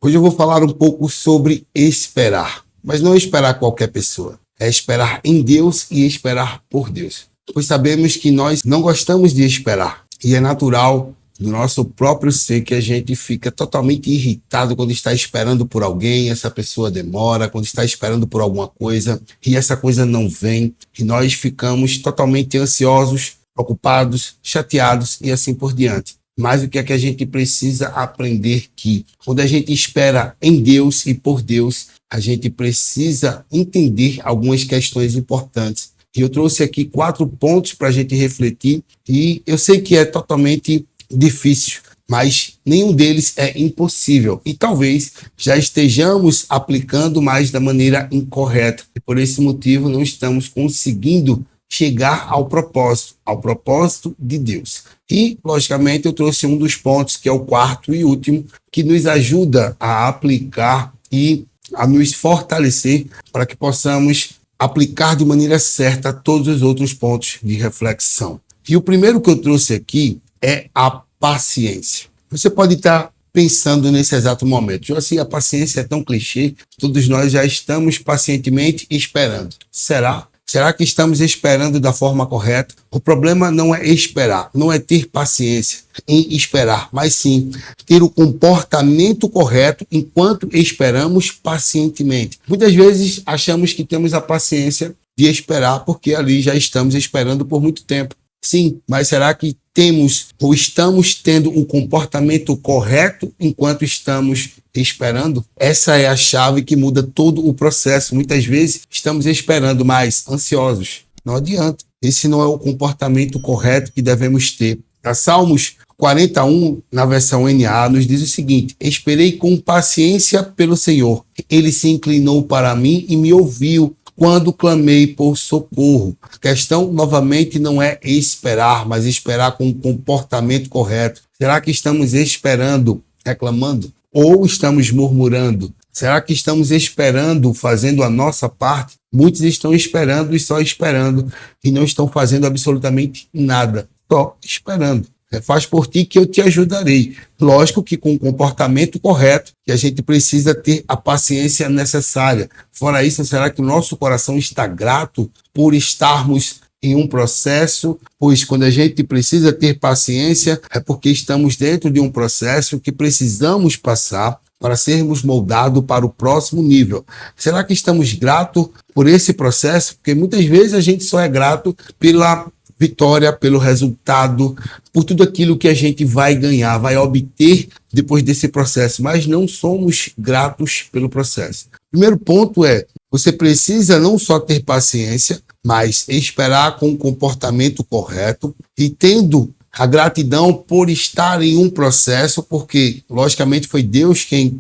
Hoje eu vou falar um pouco sobre esperar, mas não esperar qualquer pessoa. É esperar em Deus e esperar por Deus. Pois sabemos que nós não gostamos de esperar e é natural do nosso próprio ser que a gente fica totalmente irritado quando está esperando por alguém, essa pessoa demora, quando está esperando por alguma coisa e essa coisa não vem e nós ficamos totalmente ansiosos, preocupados, chateados e assim por diante. Mas o que é que a gente precisa aprender que quando a gente espera em Deus e por Deus, a gente precisa entender algumas questões importantes. E eu trouxe aqui 4 pontos para a gente refletir e eu sei que é totalmente difícil, mas nenhum deles é impossível. E talvez já estejamos aplicando mais da maneira incorreta. E por esse motivo não estamos conseguindo chegar ao propósito de Deus. E, logicamente, eu trouxe um dos pontos, que é o 4º e último, que nos ajuda a aplicar e a nos fortalecer para que possamos aplicar de maneira certa todos os outros pontos de reflexão. E o primeiro que eu trouxe aqui é a paciência. Você pode estar pensando nesse exato momento, assim, a paciência é tão clichê, todos nós já estamos pacientemente esperando. Será? Será que estamos esperando da forma correta? O problema não é esperar, não é ter paciência em esperar, mas sim ter o comportamento correto enquanto esperamos pacientemente. Muitas vezes achamos que temos a paciência de esperar porque ali já estamos esperando por muito tempo. Sim, mas será que temos ou estamos tendo o comportamento correto enquanto estamos esperando? Essa é a chave que muda todo o processo. Muitas vezes estamos esperando, mas ansiosos. Não adianta. Esse não é o comportamento correto que devemos ter. A Salmos 41, na versão NA, nos diz o seguinte: esperei com paciência pelo Senhor. Ele se inclinou para mim e me ouviu quando clamei por socorro. A questão, novamente, não é esperar, mas esperar com o comportamento correto. Será que estamos esperando, reclamando? Ou estamos murmurando? Será que estamos esperando, fazendo a nossa parte? Muitos estão esperando e só esperando e não estão fazendo absolutamente nada, só esperando. Faz por ti que eu te ajudarei. Lógico que com o comportamento correto, que a gente precisa ter a paciência necessária. Fora isso, será que o nosso coração está grato por estarmos em um processo? Pois quando a gente precisa ter paciência, é porque estamos dentro de um processo que precisamos passar para sermos moldados para o próximo nível. Será que estamos gratos por esse processo? Porque muitas vezes a gente só é grato pela vitória, pelo resultado, por tudo aquilo que a gente vai ganhar, vai obter depois desse processo, mas não somos gratos pelo processo. Primeiro ponto é, você precisa não só ter paciência, mas esperar com o comportamento correto e tendo a gratidão por estar em um processo, porque, logicamente, foi Deus quem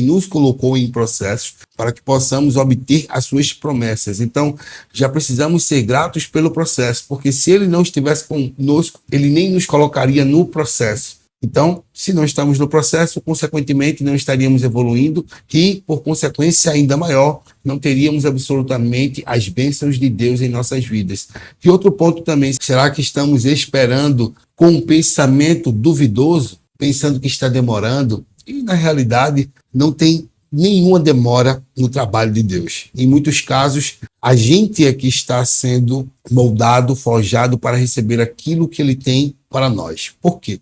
nos colocou em processos para que possamos obter as suas promessas. Então, já precisamos ser gratos pelo processo, porque se Ele não estivesse conosco, Ele nem nos colocaria no processo. Então, se não estamos no processo, consequentemente, não estaríamos evoluindo e, por consequência ainda maior, não teríamos absolutamente as bênçãos de Deus em nossas vidas. E outro ponto também, será que estamos esperando com um pensamento duvidoso, pensando que está demorando? E, na realidade, não tem nenhuma demora no trabalho de Deus. Em muitos casos, a gente é que está sendo moldado, forjado para receber aquilo que Ele tem para nós. Por quê?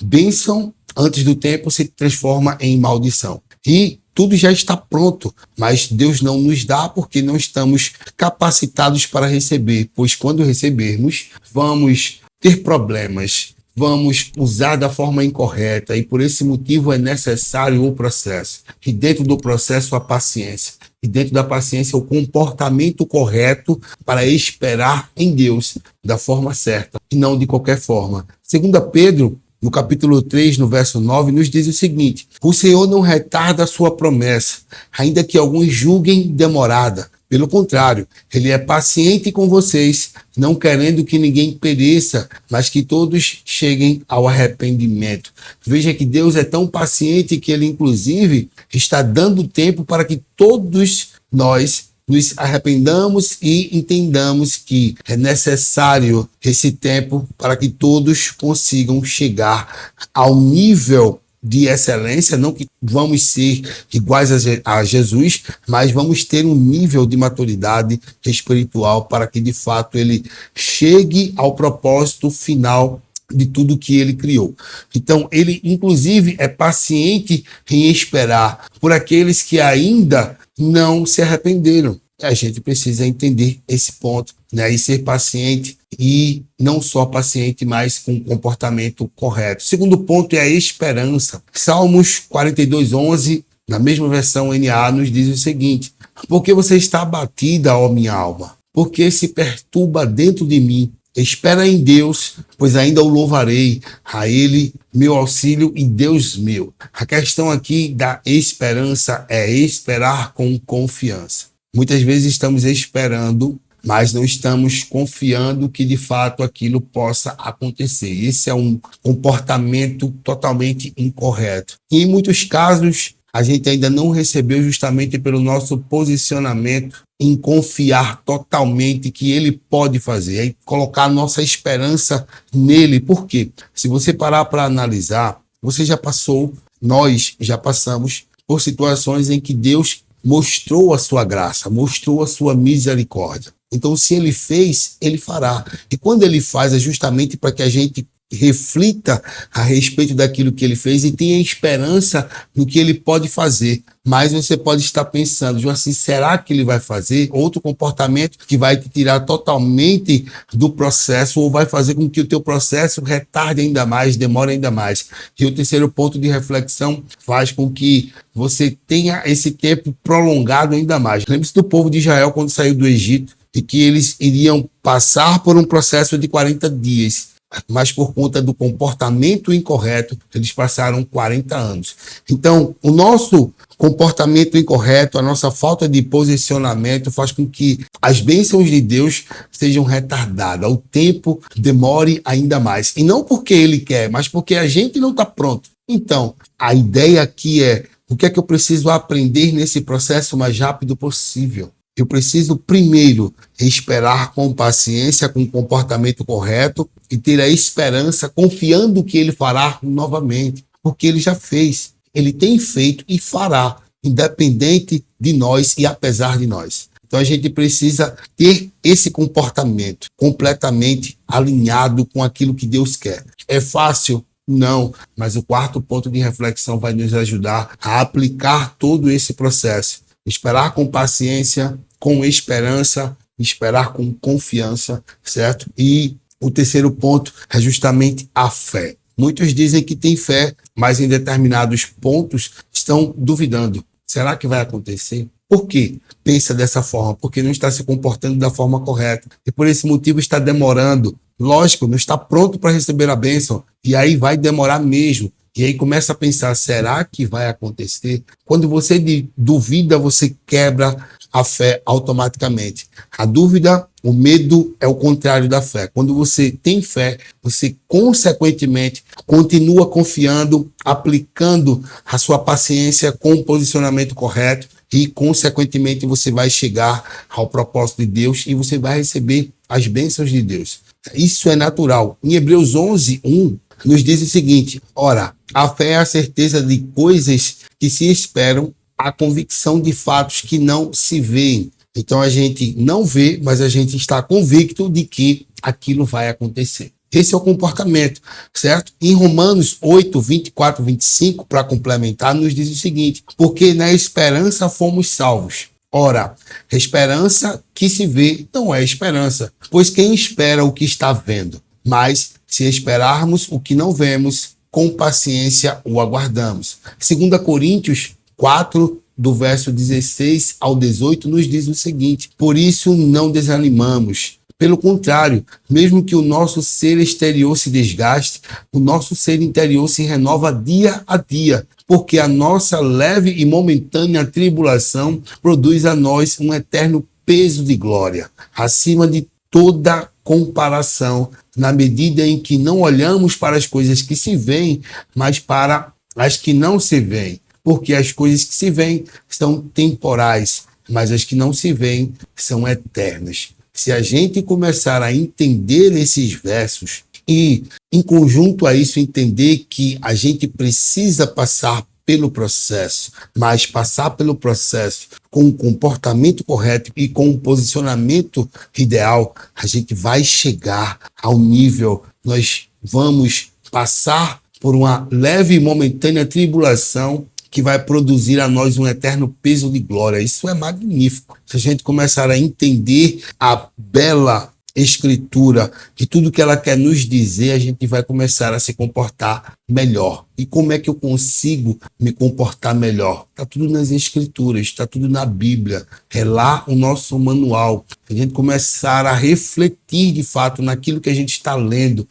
Bênção antes do tempo se transforma em maldição. E tudo já está pronto, mas Deus não nos dá porque não estamos capacitados para receber, pois quando recebermos, vamos ter problemas, vamos usar da forma incorreta e por esse motivo é necessário o processo. E dentro do processo a paciência. E dentro da paciência o comportamento correto para esperar em Deus da forma certa e não de qualquer forma. 2 Pedro, no capítulo 3, no verso 9, nos diz o seguinte: o Senhor não retarda a sua promessa, ainda que alguns julguem demorada. Pelo contrário, Ele é paciente com vocês, não querendo que ninguém pereça, mas que todos cheguem ao arrependimento. Veja que Deus é tão paciente que Ele, inclusive, está dando tempo para que todos nós nos arrependamos e entendamos que é necessário esse tempo para que todos consigam chegar ao nível de excelência, não que vamos ser iguais a Jesus, mas vamos ter um nível de maturidade espiritual para que de fato ele chegue ao propósito final de tudo que ele criou. Então, ele inclusive é paciente em esperar por aqueles que ainda não se arrependeram. A gente precisa entender esse ponto, né? E ser paciente, e não só paciente, mas com o comportamento correto. Segundo ponto é a esperança. Salmos 42:11, na mesma versão NA, nos diz o seguinte: porque você está abatida, ó minha alma? Porque se perturba dentro de mim? Espera em Deus, pois ainda o louvarei, a Ele, meu auxílio e Deus meu. A questão aqui da esperança é esperar com confiança. Muitas vezes estamos esperando, mas não estamos confiando que de fato aquilo possa acontecer. Esse é um comportamento totalmente incorreto. E em muitos casos, a gente ainda não recebeu justamente pelo nosso posicionamento em confiar totalmente que ele pode fazer, em colocar a nossa esperança nele. Por quê? Se você parar para analisar, você já passou, nós já passamos por situações em que Deus mostrou a sua graça, mostrou a sua misericórdia. Então, se ele fez, ele fará. E quando ele faz, é justamente para que a gente reflita a respeito daquilo que ele fez e tenha esperança no que ele pode fazer. Mas você pode estar pensando, assim, será que ele vai fazer outro comportamento que vai te tirar totalmente do processo, ou vai fazer com que o teu processo retarde ainda mais, demore ainda mais? E o terceiro ponto de reflexão faz com que você tenha esse tempo prolongado ainda mais. Lembre-se do povo de Israel quando saiu do Egito, e que eles iriam passar por um processo de 40 dias. Mas por conta do comportamento incorreto, eles passaram 40 anos. Então, o nosso comportamento incorreto, a nossa falta de posicionamento faz com que as bênçãos de Deus sejam retardadas, o tempo demore ainda mais. E não porque ele quer, mas porque a gente não está pronto. Então, a ideia aqui é, o que é que eu preciso aprender nesse processo o mais rápido possível? Eu preciso primeiro esperar com paciência, com o comportamento correto e ter a esperança confiando que ele fará novamente, porque ele já fez, ele tem feito e fará, independente de nós e apesar de nós. Então a gente precisa ter esse comportamento completamente alinhado com aquilo que Deus quer. É fácil? Não, mas o quarto ponto de reflexão vai nos ajudar a aplicar todo esse processo. Esperar com paciência, com esperança, esperar com confiança, certo? E o terceiro ponto é justamente a fé. Muitos dizem que têm fé, mas em determinados pontos estão duvidando. Será que vai acontecer? Por quê? Pensa dessa forma, porque não está se comportando da forma correta. E por esse motivo está demorando. Lógico, não está pronto para receber a bênção. E aí vai demorar mesmo. E aí começa a pensar, será que vai acontecer? Quando você duvida, você quebra a fé automaticamente. A dúvida, o medo é o contrário da fé. Quando você tem fé, você consequentemente continua confiando, aplicando a sua paciência com o posicionamento correto e consequentemente você vai chegar ao propósito de Deus e você vai receber as bênçãos de Deus. Isso é natural. Em Hebreus 11:1, nos diz o seguinte: ora, a fé é a certeza de coisas que se esperam, a convicção de fatos que não se veem. Então a gente não vê, mas a gente está convicto de que aquilo vai acontecer. Esse é o comportamento, certo? Em Romanos 8:24-25, para complementar, nos diz o seguinte: porque na esperança fomos salvos. Ora, esperança que se vê não é esperança, pois quem espera o que está vendo? Mas se esperarmos o que não vemos, com paciência o aguardamos. 2 Coríntios 4, do verso 16 ao 18, nos diz o seguinte: por isso não desanimamos. Pelo contrário, mesmo que o nosso ser exterior se desgaste, o nosso ser interior se renova dia a dia, porque a nossa leve e momentânea tribulação produz a nós um eterno peso de glória, acima de toda comparação, na medida em que não olhamos para as coisas que se veem, mas para as que não se veem. Porque as coisas que se veem são temporais, mas as que não se veem são eternas. Se a gente começar a entender esses versos E, em conjunto a isso, entender que a gente precisa passar pelo processo, mas passar pelo processo com o comportamento correto e com o posicionamento ideal, a gente vai chegar ao nível, nós vamos passar por uma leve e momentânea tribulação que vai produzir a nós um eterno peso de glória. Isso é magnífico. Se a gente começar a entender a bela Escritura, que tudo que ela quer nos dizer, a gente vai começar a se comportar melhor. E como é que eu consigo me comportar melhor? Está tudo nas Escrituras, está tudo na Bíblia. É lá o nosso manual. A gente começar a refletir de fato naquilo que a gente está lendo,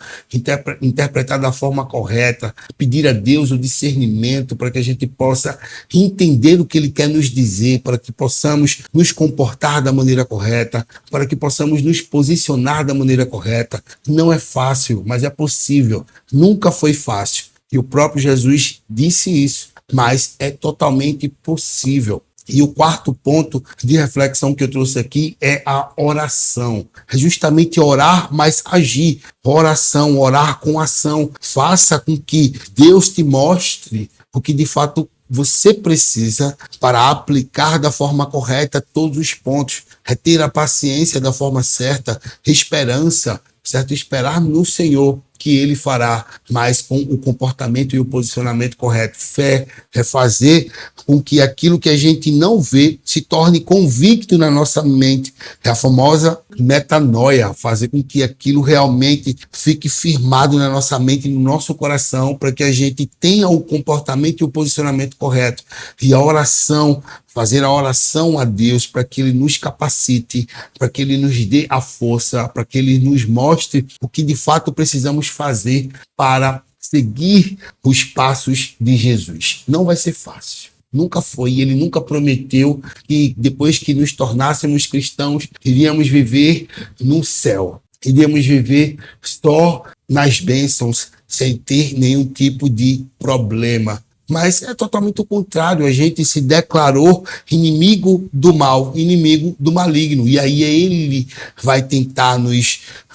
interpretar da forma correta, pedir a Deus o discernimento para que a gente possa entender o que Ele quer nos dizer, para que possamos nos comportar da maneira correta, para que possamos nos posicionar da maneira correta. Não é fácil, mas é possível. Nunca foi fácil. E o próprio Jesus disse isso, mas é totalmente possível. E o quarto ponto de reflexão que eu trouxe aqui é a oração. É justamente orar, mas agir. Oração, orar com ação. Faça com que Deus te mostre o que de fato você precisa para aplicar da forma correta todos os pontos. É ter a paciência da forma certa, esperança, certo? Esperar no Senhor que Ele fará, mas com o comportamento e o posicionamento correto. Fé é fazer com que aquilo que a gente não vê se torne convicto na nossa mente. É a famosa metanoia, fazer com que aquilo realmente fique firmado na nossa mente e no nosso coração, para que a gente tenha o comportamento e o posicionamento correto. E a oração, fazer a oração a Deus para que Ele nos capacite, para que Ele nos dê a força, para que Ele nos mostre o que de fato precisamos fazer para seguir os passos de Jesus. Não vai ser fácil. Nunca foi. Ele nunca prometeu que depois que nos tornássemos cristãos, iríamos viver no céu. Iríamos viver só nas bênçãos, sem ter nenhum tipo de problema. Mas é totalmente o contrário. A gente se declarou inimigo do mal, inimigo do maligno. E aí ele vai tentar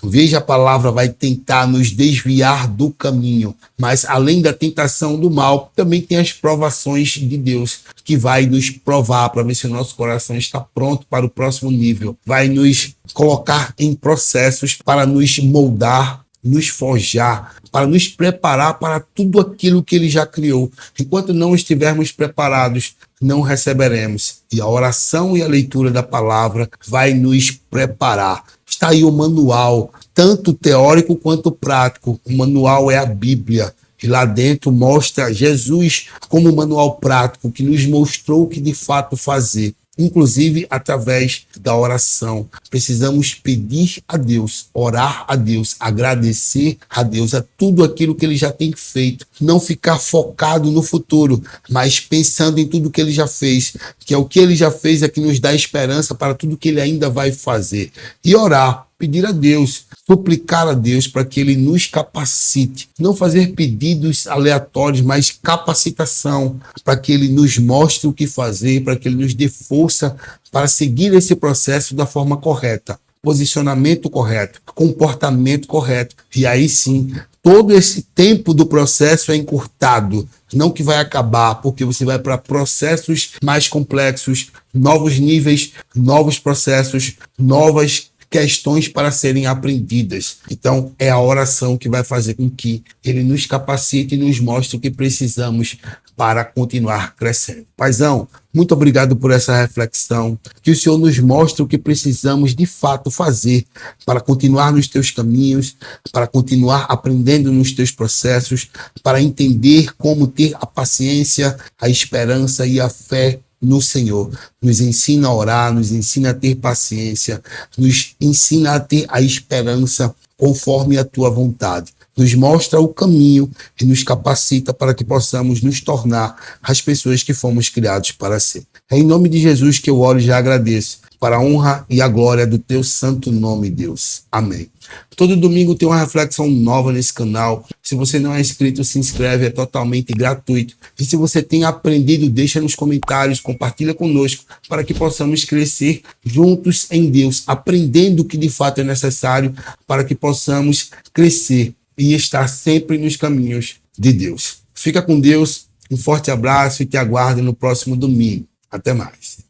veja a palavra, vai tentar nos desviar do caminho. Mas além da tentação do mal, também tem as provações de Deus, que vai nos provar para ver se o nosso coração está pronto para o próximo nível. Vai nos colocar em processos para nos moldar, nos forjar, para nos preparar para tudo aquilo que Ele já criou. Enquanto não estivermos preparados, não receberemos. E a oração e a leitura da palavra vai nos preparar. Está aí o manual, tanto teórico quanto prático. O manual é a Bíblia. E lá dentro mostra Jesus como manual prático, que nos mostrou o que de fato fazer. Inclusive através da oração. Precisamos pedir a Deus, orar a Deus, agradecer a Deus a tudo aquilo que Ele já tem feito. Não ficar focado no futuro, mas pensando em tudo que Ele já fez, que é o que Ele já fez é que nos dá esperança para tudo que Ele ainda vai fazer. E orar, pedir a Deus, suplicar a Deus para que Ele nos capacite. Não fazer pedidos aleatórios, mas capacitação, para que Ele nos mostre o que fazer, para que Ele nos dê força para seguir esse processo da forma correta. Posicionamento correto, comportamento correto. E aí sim, todo esse tempo do processo é encurtado. Não que vai acabar, porque você vai para processos mais complexos, novos níveis, novos processos, novas questões para serem aprendidas. Então, é a oração que vai fazer com que Ele nos capacite e nos mostre o que precisamos para continuar crescendo. Paizão, muito obrigado por essa reflexão. Que o Senhor nos mostre o que precisamos de fato fazer para continuar nos teus caminhos, para continuar aprendendo nos teus processos, para entender como ter a paciência, a esperança e a fé no Senhor. Nos ensina a orar, nos ensina a ter paciência, nos ensina a ter a esperança conforme a tua vontade. Nos mostra o caminho e nos capacita para que possamos nos tornar as pessoas que fomos criados para ser. É em nome de Jesus que eu oro e já agradeço, para a honra e a glória do teu santo nome, Deus. Amém. Todo domingo tem uma reflexão nova nesse canal. Se você não é inscrito, se inscreve, é totalmente gratuito. E se você tem aprendido, deixa nos comentários, compartilha conosco, para que possamos crescer juntos em Deus, aprendendo o que de fato é necessário para que possamos crescer e estar sempre nos caminhos de Deus. Fica com Deus, um forte abraço e te aguardo no próximo domingo. Até mais.